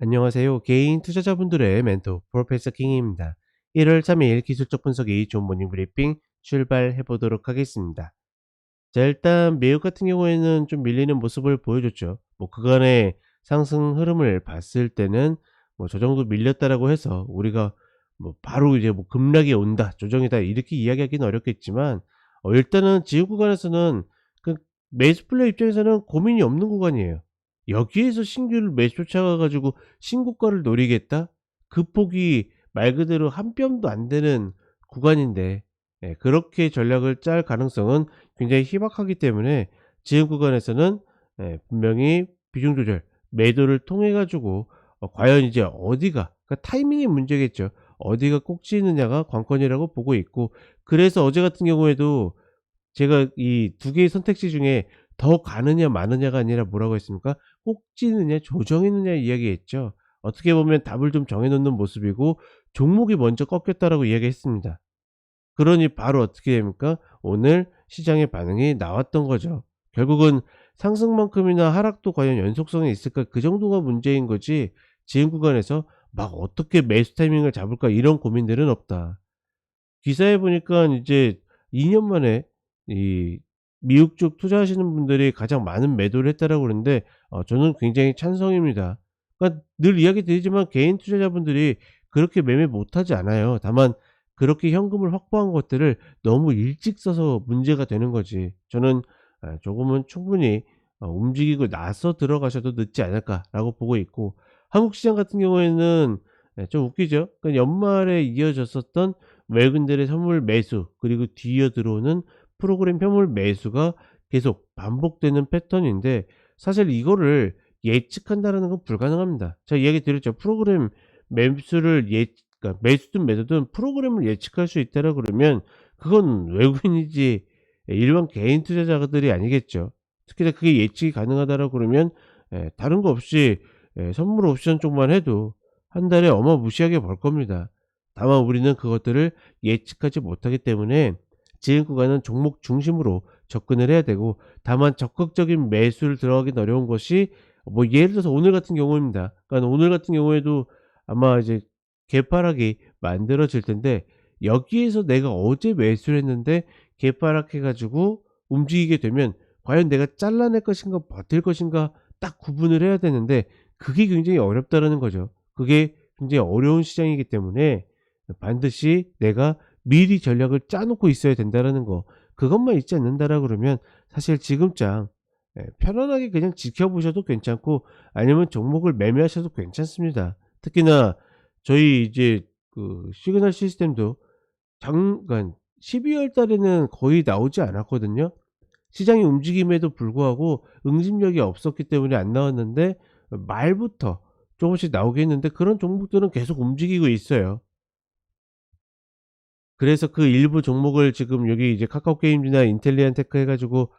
안녕하세요. 개인 투자자분들의 멘토 프로페서 킹입니다. 1월 3일 기술적 분석이 좋은 모닝 브리핑 출발해 보도록 하겠습니다. 자, 일단 미국 같은 경우에는 좀 밀리는 모습을 보여줬죠. 뭐 그간의 상승 흐름을 봤을 때는 뭐 저 정도 밀렸다라고 해서 우리가 뭐 바로 이제 뭐 급락이 온다, 조정이다 이렇게 이야기하기는 어렵겠지만 일단은 지금 구간에서는 그 매수 플레이 입장에서는 고민이 없는 구간이에요. 여기에서 신규를 매수 쫓아가 가지고 신고가를 노리겠다? 그 폭이 말 그대로 한 뼘도 안 되는 구간인데, 그렇게 전략을 짤 가능성은 굉장히 희박하기 때문에 지금 구간에서는 분명히 비중 조절, 매도를 통해 가지고 과연 이제 어디가, 그러니까 타이밍의 문제겠죠. 어디가 꼭지느냐가 관건이라고 보고 있고, 그래서 어제 같은 경우에도 제가 이 두 개의 선택지 중에 더 가느냐 마느냐가 아니라 뭐라고 했습니까? 꼭지느냐 조정이느냐 이야기했죠. 어떻게 보면 답을 좀 정해 놓는 모습이고 종목이 먼저 꺾였다라고 이야기했습니다. 그러니 바로 어떻게 됩니까? 오늘 시장의 반응이 나왔던 거죠. 결국은 상승만큼이나 하락도 과연 연속성이 있을까, 그 정도가 문제인 거지 지금 구간에서 막 어떻게 매수 타이밍을 잡을까 이런 고민들은 없다. 기사에 보니까 이제 2년 만에 이 미국 쪽 투자하시는 분들이 가장 많은 매도를 했다라고 그러는데 저는 굉장히 찬성입니다. 그러니까 늘 이야기 드리지만 개인 투자자분들이 그렇게 매매 못하지 않아요. 다만 그렇게 현금을 확보한 것들을 너무 일찍 써서 문제가 되는 거지. 저는 조금은 충분히 움직이고 나서 들어가셔도 늦지 않을까라고 보고 있고, 한국 시장 같은 경우에는 좀 웃기죠. 그러니까 연말에 이어졌었던 외국인들의 선물 매수, 그리고 뒤이어 들어오는 프로그램 편물 매수가 계속 반복되는 패턴인데, 사실 이거를 예측한다라는 건 불가능합니다. 제가 이야기 드렸죠. 프로그램 매수를 그러니까 매수든 매도든 프로그램을 예측할 수 있다라 그러면 그건 외국인이지 일반 개인 투자자들이 아니겠죠. 특히나 그게 예측이 가능하다라 그러면 다른 거 없이 선물 옵션 쪽만 해도 한 달에 어마무시하게 벌 겁니다. 다만 우리는 그것들을 예측하지 못하기 때문에 지금 구간은 종목 중심으로 접근을 해야 되고, 다만 적극적인 매수를 들어가긴 어려운 것이 뭐 예를 들어서 오늘 같은 경우입니다. 그러니까 오늘 같은 경우에도 아마 이제 개파락이 만들어질 텐데, 여기에서 내가 어제 매수를 했는데 개파락해 가지고 움직이게 되면 과연 내가 잘라낼 것인가 버틸 것인가 딱 구분을 해야 되는데, 그게 굉장히 어렵다라는 거죠. 그게 굉장히 어려운 시장이기 때문에 반드시 내가 미리 전략을 짜 놓고 있어야 된다라는 거, 그것만 있지 않는다라 그러면 사실 지금장 편안하게 그냥 지켜보셔도 괜찮고, 아니면 종목을 매매하셔도 괜찮습니다. 특히나 저희 이제 그 시그널 시스템도 그러니까 12월 달에는 거의 나오지 않았거든요. 시장의 움직임에도 불구하고 응집력이 없었기 때문에 안 나왔는데, 말부터 조금씩 나오긴 했는데 그런 종목들은 계속 움직이고 있어요. 그래서 그 일부 종목을 지금 여기 이제 카카오게임즈나 인텔리안 테크 해 가지고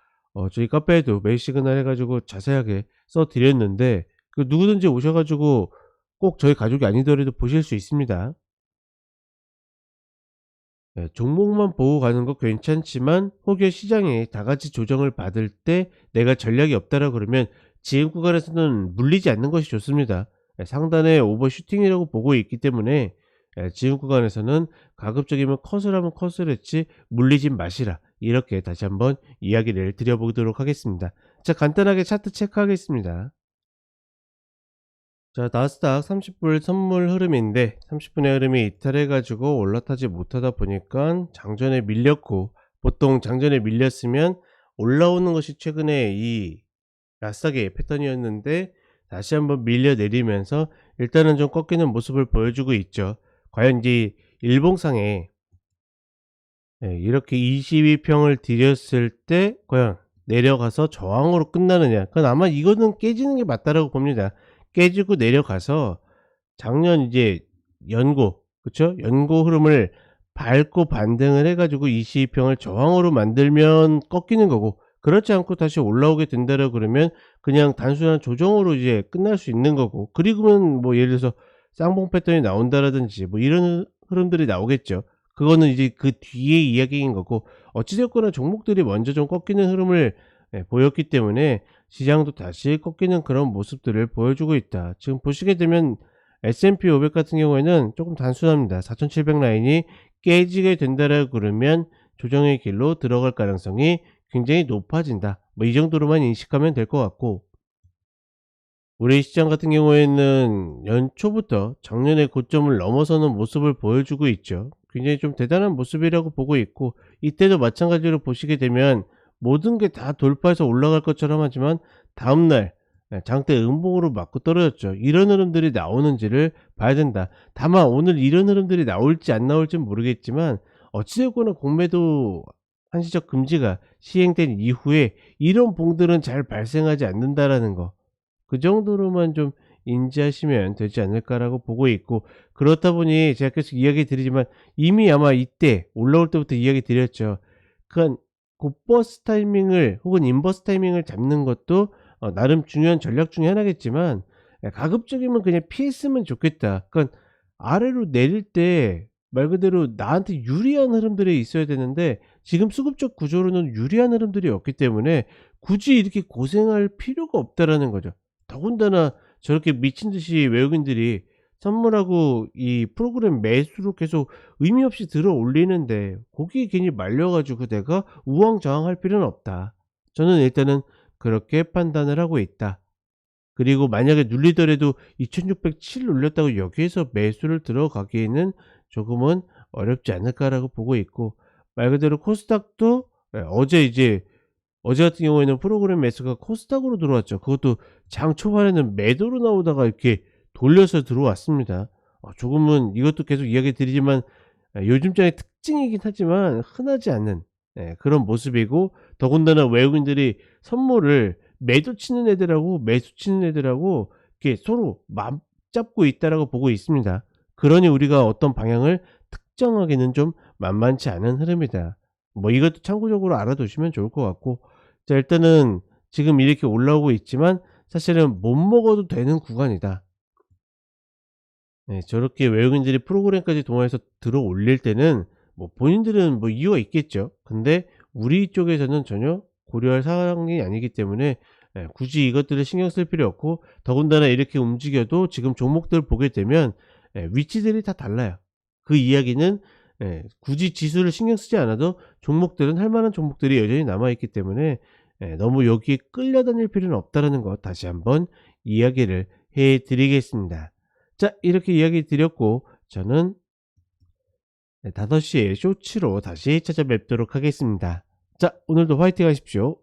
저희 카페에도 매일 시그널 해 가지고 자세하게 써 드렸는데, 그 누구든지 오셔 가지고 꼭 저희 가족이 아니더라도 보실 수 있습니다. 종목만 보고 가는 거 괜찮지만 혹여 시장이 다 같이 조정을 받을 때 내가 전략이 없다라 그러면 지금 구간에서는 물리지 않는 것이 좋습니다. 상단에 오버슈팅이라고 보고 있기 때문에 지금 구간에서는 가급적이면 컷을 하면 컷을 했지 물리진 마시라, 이렇게 다시 한번 이야기를 드려보도록 하겠습니다. 자, 간단하게 차트 체크하겠습니다. 자, 나스닥 30분 선물 흐름인데 30분의 흐름이 이탈해 가지고 올라타지 못하다 보니까 장전에 밀렸고, 보통 장전에 밀렸으면 올라오는 것이 최근에 이 나스닥의 패턴이었는데 다시 한번 밀려 내리면서 일단은 좀 꺾이는 모습을 보여주고 있죠. 과연 이제 일봉상에 이렇게 22평을 들였을 때 과연 내려가서 저항으로 끝나느냐, 그건 아마 이거는 깨지는 게 맞다라고 봅니다. 깨지고 내려가서 작년 이제 연고, 그쵸? 연고 흐름을 밟고 반등을 해 가지고 22평을 저항으로 만들면 꺾이는 거고, 그렇지 않고 다시 올라오게 된다라 그러면 그냥 단순한 조정으로 이제 끝날 수 있는 거고, 그리고는 뭐 예를 들어서 쌍봉 패턴이 나온다라든지 뭐 이런 흐름들이 나오겠죠. 그거는 이제 그 뒤의 이야기인 거고, 어찌 됐거나 종목들이 먼저 좀 꺾이는 흐름을 보였기 때문에 시장도 다시 꺾이는 그런 모습들을 보여주고 있다. 지금 보시게 되면 S&P 500 같은 경우에는 조금 단순합니다. 4,700 라인이 깨지게 된다라고 그러면 조정의 길로 들어갈 가능성이 굉장히 높아진다. 뭐 이 정도로만 인식하면 될 것 같고, 우리 시장 같은 경우에는 연초부터 작년의 고점을 넘어서는 모습을 보여주고 있죠. 굉장히 좀 대단한 모습이라고 보고 있고, 이때도 마찬가지로 보시게 되면 모든 게 다 돌파해서 올라갈 것처럼 하지만 다음날 장대 음봉으로 맞고 떨어졌죠. 이런 흐름들이 나오는지를 봐야 된다. 다만 오늘 이런 흐름들이 나올지 안 나올지는 모르겠지만, 어찌됐거나 공매도 한시적 금지가 시행된 이후에 이런 봉들은 잘 발생하지 않는다라는 거, 그 정도로만 좀 인지하시면 되지 않을까라고 보고 있고, 그렇다 보니 제가 계속 이야기 드리지만 이미 아마 이때 올라올 때부터 이야기 드렸죠. 그러니까 곧버스 타이밍을 혹은 인버스 타이밍을 잡는 것도 나름 중요한 전략 중에 하나겠지만, 가급적이면 그냥 피했으면 좋겠다. 그러니까 아래로 내릴 때 말 그대로 나한테 유리한 흐름들이 있어야 되는데, 지금 수급적 구조로는 유리한 흐름들이 없기 때문에 굳이 이렇게 고생할 필요가 없다라는 거죠. 더군다나 저렇게 미친 듯이 외국인들이 선물하고 이 프로그램 매수로 계속 의미 없이 들어 올리는데 거기에 괜히 말려 가지고 내가 우왕좌왕할 필요는 없다. 저는 일단은 그렇게 판단을 하고 있다. 그리고 만약에 눌리더라도 2,607 눌렸다고 여기에서 매수를 들어가기에는 조금은 어렵지 않을까라고 보고 있고, 말 그대로 코스닥도 어제 같은 경우에는 프로그램 매수가 코스닥으로 들어왔죠. 그것도 장 초반에는 매도로 나오다가 이렇게 돌려서 들어왔습니다. 조금은 이것도 계속 이야기 드리지만 요즘장의 특징이긴 하지만 흔하지 않는 그런 모습이고, 더군다나 외국인들이 선물을 매도 치는 애들하고 매수 치는 애들하고 이렇게 서로 맞잡고 있다라고 보고 있습니다. 그러니 우리가 어떤 방향을 특정하기는 좀 만만치 않은 흐름이다. 뭐 이것도 참고적으로 알아두시면 좋을 것 같고, 자 일단은 지금 이렇게 올라오고 있지만 사실은 못 먹어도 되는 구간이다. 저렇게 외국인들이 프로그램까지 동원해서 들어 올릴 때는 뭐 본인들은 뭐 이유가 있겠죠. 근데 우리 쪽에서는 전혀 고려할 사항이 아니기 때문에 굳이 이것들을 신경 쓸 필요 없고, 더군다나 이렇게 움직여도 지금 종목들 보게 되면 위치들이 다 달라요. 그 이야기는 굳이 지수를 신경 쓰지 않아도 종목들은 할 만한 종목들이 여전히 남아 있기 때문에 너무 여기에 끌려다닐 필요는 없다라는 거 다시 한번 이야기를 해 드리겠습니다. 자 이렇게 이야기 드렸고, 저는 5시에 쇼츠로 다시 찾아뵙도록 하겠습니다. 자 오늘도 화이팅 하십시오.